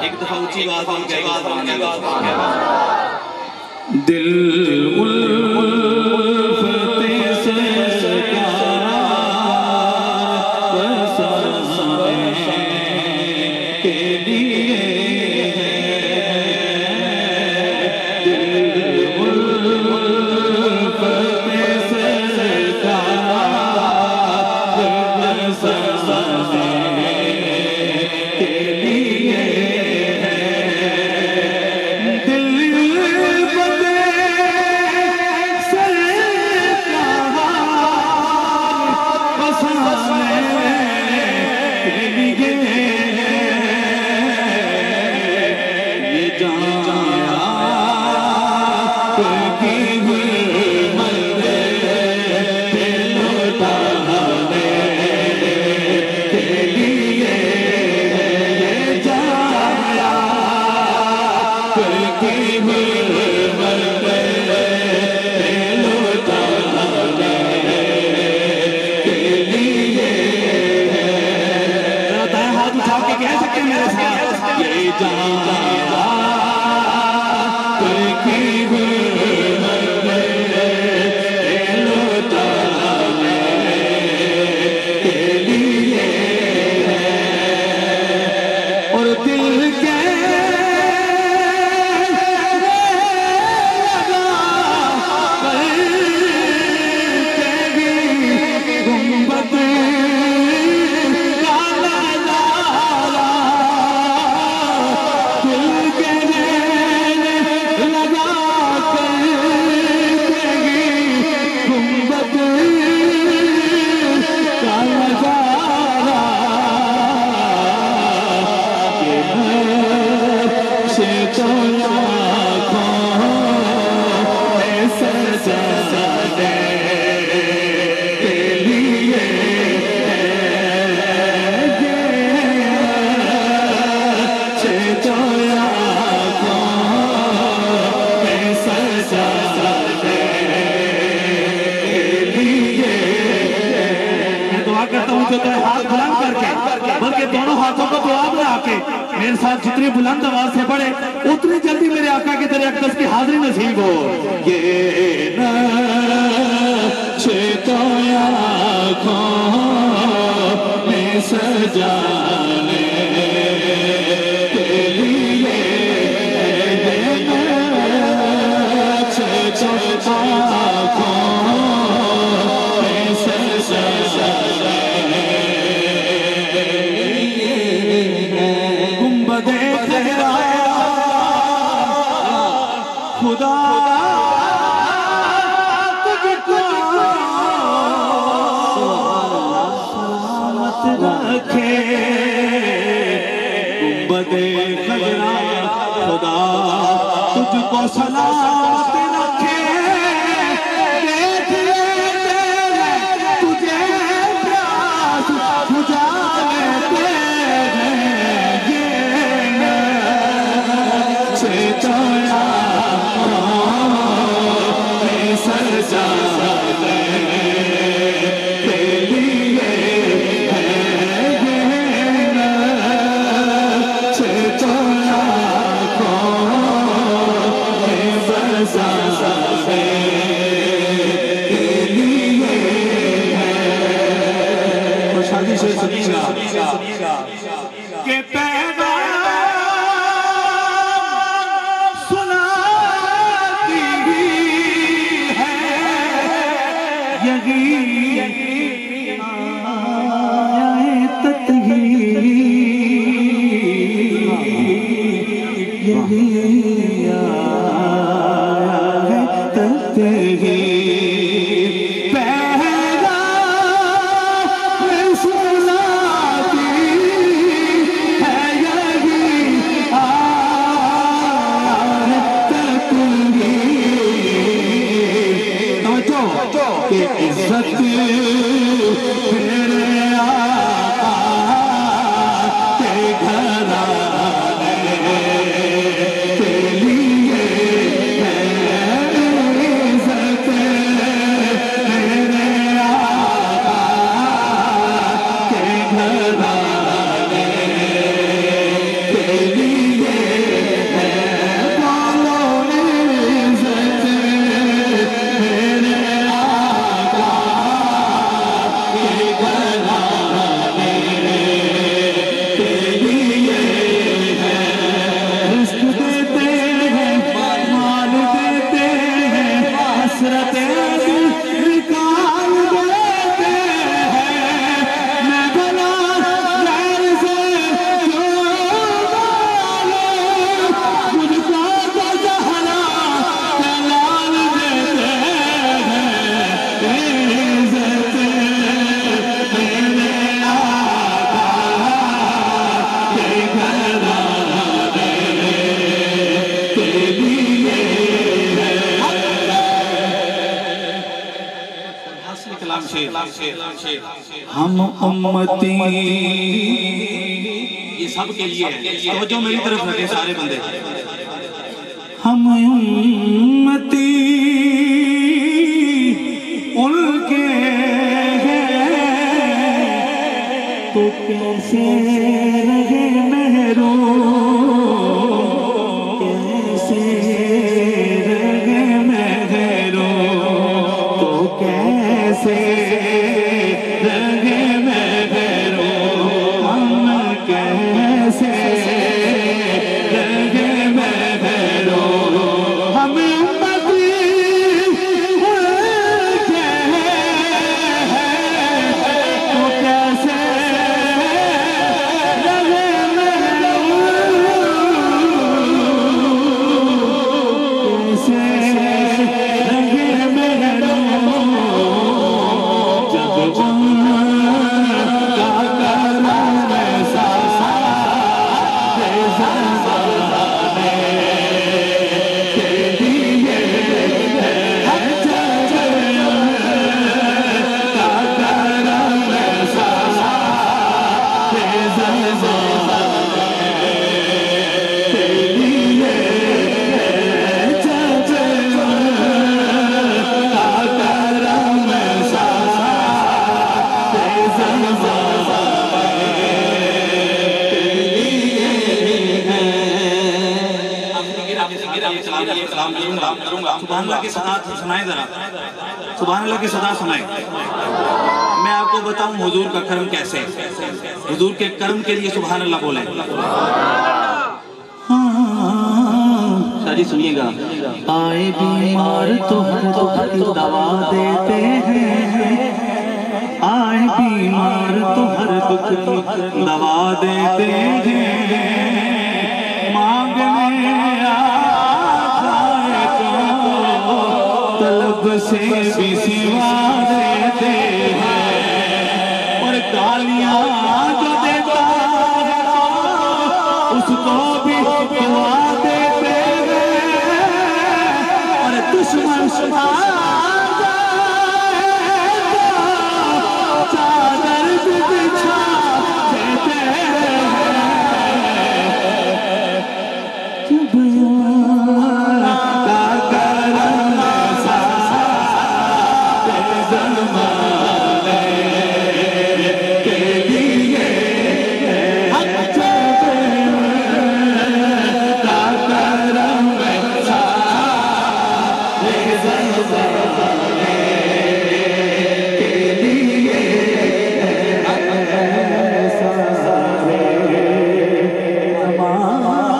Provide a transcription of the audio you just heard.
एक दफा ऊंची आवाज में दिल उल्फते से के लिए मेरे साथ जितनी बुलंद आवाज से पढ़े उतनी जल्दी मेरे आका की तेरे अक़दस की हाजिरी नसीब हो। ये तो आँखों में सजाने के लिए खुदा तुझको सलामत रखे, गुंबदे खजरा खुदा तुझको सलामत रखे। देख ले तुझे प्यास बुझाने तेरे ये चेतना के पैदा सुनाती है यही आयत ही यही आयत ही के इज्जत मेरे आका के घराने के लिए है इज्जत मेरे आका के घराने के लिए है बोलो इज्जत मेरे आका के घराने के लिए है रिस्क देते हैं माल देते हैं हसरतें निकाल देते हैं मैं भला गैर से क्यों डालो मुझको तो जहरा जलाल देते हैं इज्जत मेरे आका के घराने के लिए है हासिल कलाम शेर हम उम्मती ये सब के लिए है तवज्जो मेरी तरफ रखे सारे बंदे हम उम्मती उनके हैं तो कैसे रहे महरूम कैसे रहे महरूम तो कैसे रहे महरूम हम कैसे रहे महरूम हम उम्मती उनके हैं तो कैसे रहे महरूम कैसे रहे महरूम जब उनका करम ऐसा ज़माने के लिए है जब उनका करम ऐसा ज़माने के लिए है जब उनका करम ऐसा सुभान अल्लाह की सदा सुनाए जरा सुभान अल्लाह की सदा सुनाए मैं आपको बताऊं हुजूर का कर्म कैसे हुजूर के कर्म के लिए सुभान अल्लाह बोले शादी सुनिएगा आए बीमार तो हर दुख की दवा देते हैं आए बीमार तो हर दुख की दवा देते हैं मांगने आए को तलब से भी सिवा देते हैं और गालियां जो देता है उसको भी दुआ देते हैं और दुश्मन चादर भी बिछा देते हैं जब उनका करम ऐसा ज़माने के लिए है जब उनका करम ऐसा ज़माने के लिए ऐसा ज़माने